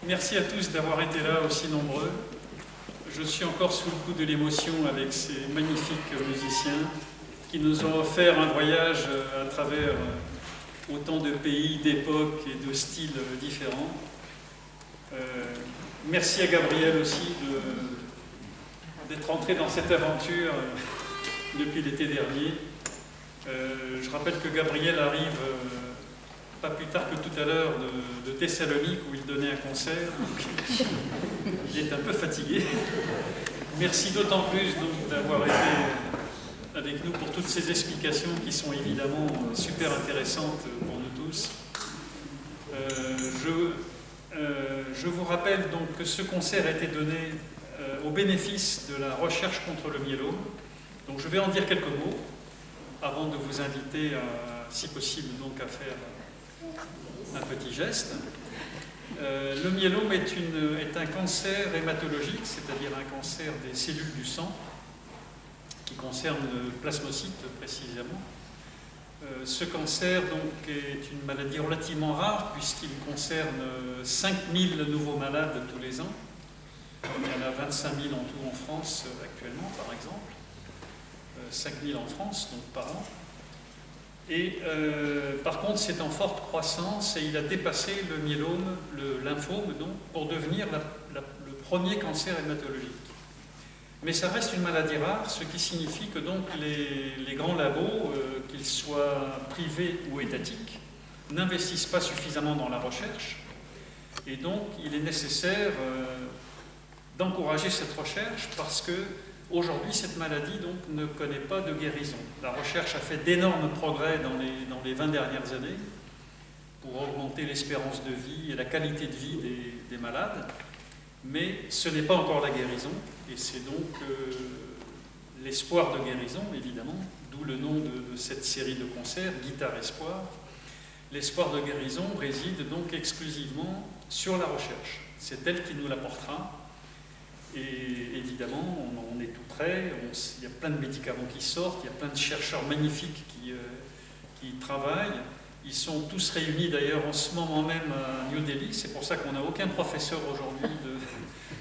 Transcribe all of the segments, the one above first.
Merci à tous d'avoir été là aussi nombreux. Je suis encore sous le coup de l'émotion avec ces magnifiques musiciens qui nous ont offert un voyage à travers autant de pays, d'époques et de styles différents. Merci à Gabriel aussi d'être entré dans cette aventure depuis l'été dernier. Je rappelle que Gabriel arrive pas plus tard que tout à l'heure de Thessalonique où il donnait un concert. Donc, il est un peu fatigué. Merci d'autant plus d'avoir été avec nous pour toutes ces explications qui sont évidemment super intéressantes pour nous tous. Je vous rappelle donc que ce concert a été donné au bénéfice de la recherche contre le myélome. Donc je vais en dire quelques mots avant de vous inviter, si possible, donc à faire un petit geste. Le myélome est un cancer hématologique, c'est-à-dire un cancer des cellules du sang, qui concerne le plasmocyte précisément. Ce cancer donc, est une maladie relativement rare, puisqu'il concerne 5000 nouveaux malades tous les ans. Il y en a 25 000 en tout en France actuellement, par exemple. 5 000 en France, donc par an. Et par contre, c'est en forte croissance et il a dépassé le myélome, le lymphome, donc, pour devenir le premier cancer hématologique. Mais ça reste une maladie rare, ce qui signifie que donc les grands labos, qu'ils soient privés ou étatiques, n'investissent pas suffisamment dans la recherche. Et donc, il est nécessaire d'encourager cette recherche parce que aujourd'hui, cette maladie donc, ne connaît pas de guérison. La recherche a fait d'énormes progrès dans les 20 dernières années pour augmenter l'espérance de vie et la qualité de vie des malades, mais ce n'est pas encore la guérison, et c'est donc l'espoir de guérison, évidemment, d'où le nom de cette série de concerts, Guitare Espoir. L'espoir de guérison réside donc exclusivement sur la recherche. C'est elle qui nous l'apportera. Et évidemment, on est tout près, il y a plein de médicaments qui sortent, il y a plein de chercheurs magnifiques qui travaillent. Ils sont tous réunis d'ailleurs en ce moment même à New Delhi, c'est pour ça qu'on n'a aucun professeur aujourd'hui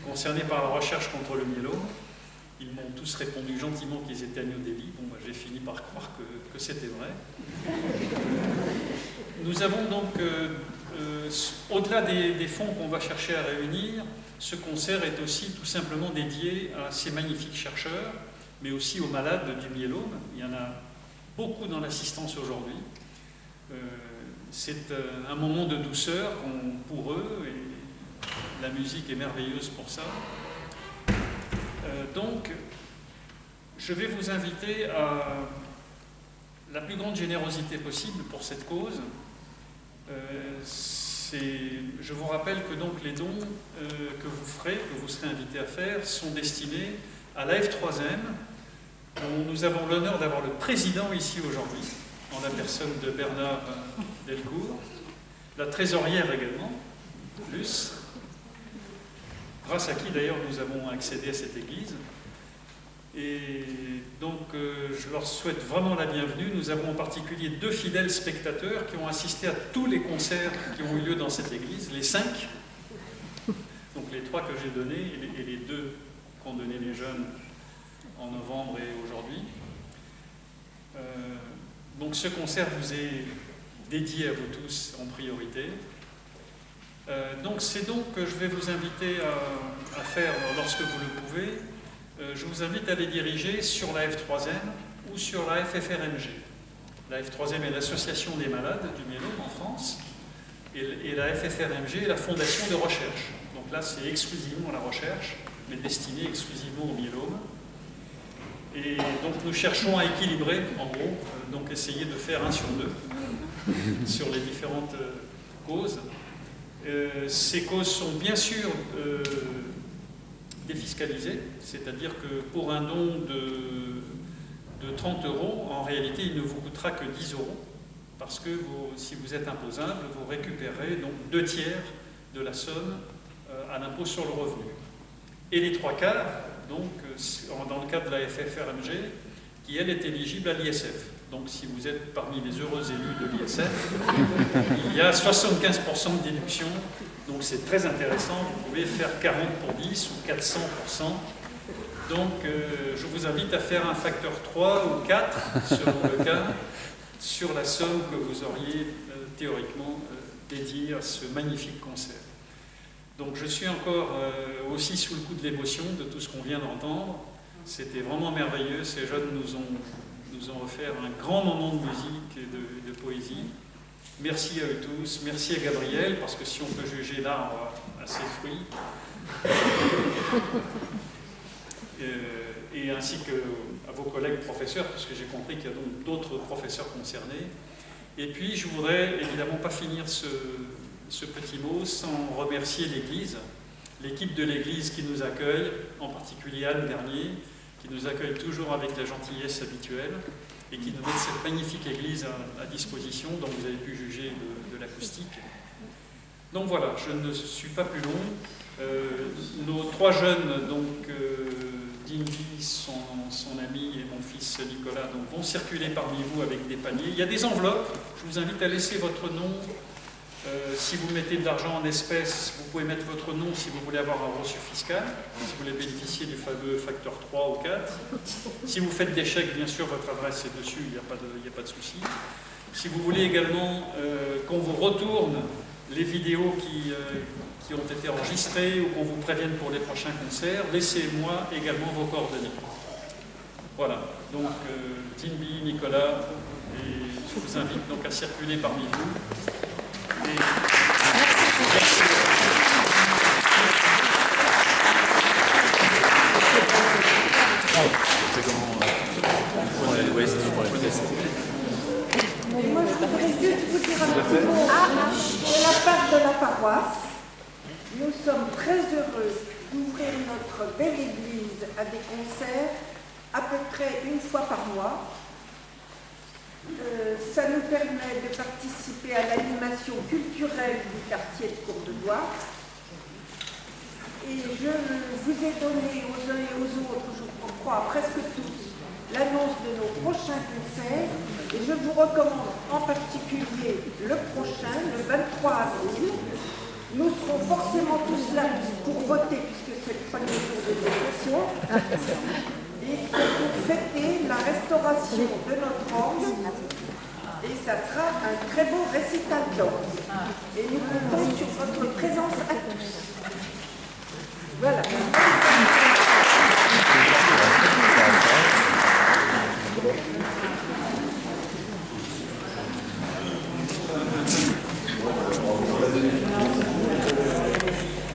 concerné par la recherche contre le myélome. Ils m'ont tous répondu gentiment qu'ils étaient à New Delhi. Bon, j'ai fini par croire que c'était vrai. Nous avons donc, au-delà des fonds qu'on va chercher à réunir, ce concert est aussi tout simplement dédié à ces magnifiques chercheurs, mais aussi aux malades du myélome. Il y en a beaucoup dans l'assistance aujourd'hui. C'est un moment de douceur pour eux, et la musique est merveilleuse pour ça. Donc, je vais vous inviter à la plus grande générosité possible pour cette cause. Je vous rappelle que donc les dons que vous serez invités à faire, sont destinés à la F3M, dont nous avons l'honneur d'avoir le président ici aujourd'hui, en la personne de Bernard Delcourt, la trésorière également, Luce, grâce à qui d'ailleurs nous avons accédé à cette église. Et donc je leur souhaite vraiment la bienvenue. Nous avons en particulier 2 fidèles spectateurs qui ont assisté à tous les concerts qui ont eu lieu dans cette église, les 5, donc les 3 que j'ai donnés et les 2 qu'ont donné les jeunes en novembre et aujourd'hui. Donc ce concert vous est dédié à vous tous en priorité. Donc c'est donc que je vais vous inviter à faire lorsque vous le pouvez. Je vous invite à les diriger sur la F3M ou sur la FFRMG. La F3M est l'Association des malades du myélome en France et la FFRMG est la Fondation de recherche. Donc là, c'est exclusivement la recherche, mais destinée exclusivement au myélome. Et donc nous cherchons à équilibrer, en gros, donc essayer de faire 1 sur 2 sur les différentes causes. Ces causes sont bien sûr défiscalisé, c'est-à-dire que pour un don de 30 €, en réalité, il ne vous coûtera que 10 €, parce que si vous êtes imposable, vous récupérez donc 2/3 de la somme à l'impôt sur le revenu. Et les 3/4, donc, dans le cas de la FFRMG, qui elle est éligible à l'ISF. Donc si vous êtes parmi les heureux élus de l'ISF, il y a 75% de déduction, donc Donc c'est très intéressant, vous pouvez faire 40 pour 10 ou 400%. Donc je vous invite à faire un facteur 3 ou 4, selon le cas, sur la somme que vous auriez théoriquement dédiée à ce magnifique concert. Donc je suis encore aussi sous le coup de l'émotion de tout ce qu'on vient d'entendre. C'était vraiment merveilleux, ces jeunes nous ont offert un grand moment de musique et de poésie. Merci à eux tous, merci à Gabriel, parce que si on peut juger l'arbre à ses fruits, et ainsi qu'à vos collègues professeurs, puisque j'ai compris qu'il y a donc d'autres professeurs concernés. Et puis je voudrais évidemment pas finir ce petit mot sans remercier l'Église, l'équipe de l'Église qui nous accueille, en particulier Anne Bernier, qui nous accueille toujours avec la gentillesse habituelle, et qui nous met cette magnifique église à disposition, dont vous avez pu juger de l'acoustique. Donc voilà, je ne suis pas plus long. Nos 3 jeunes, donc Dindy, son ami et mon fils Nicolas, donc, vont circuler parmi vous avec des paniers. Il y a des enveloppes, je vous invite à laisser votre nom. Si vous mettez de l'argent en espèces, vous pouvez mettre votre nom si vous voulez avoir un reçu fiscal, si vous voulez bénéficier du fameux facteur 3 ou 4. Si vous faites des chèques, bien sûr, votre adresse est dessus, il n'y a pas de souci. Si vous voulez également qu'on vous retourne les vidéos qui ont été enregistrées ou qu'on vous prévienne pour les prochains concerts, laissez-moi également vos coordonnées. Voilà, donc Tinby, Nicolas, et je vous invite donc à circuler parmi vous. Moi, je voudrais juste vous dire un petit mot de la part de la paroisse. Nous sommes très heureux d'ouvrir notre belle église à des concerts à peu près une fois par mois. Ça nous permet de participer à l'animation culturelle du quartier de Courbevoie. Et je vous ai donné aux uns et aux autres, je crois presque tous, l'annonce de nos prochains concerts. Et je vous recommande en particulier le prochain, le 23 avril. Nous serons forcément tous là pour voter, puisque c'est le premier jour de l'élection. Et pour fêter la restauration de notre orgue. Et ça sera un très beau récital d'orgue. Et nous comptons sur votre présence active.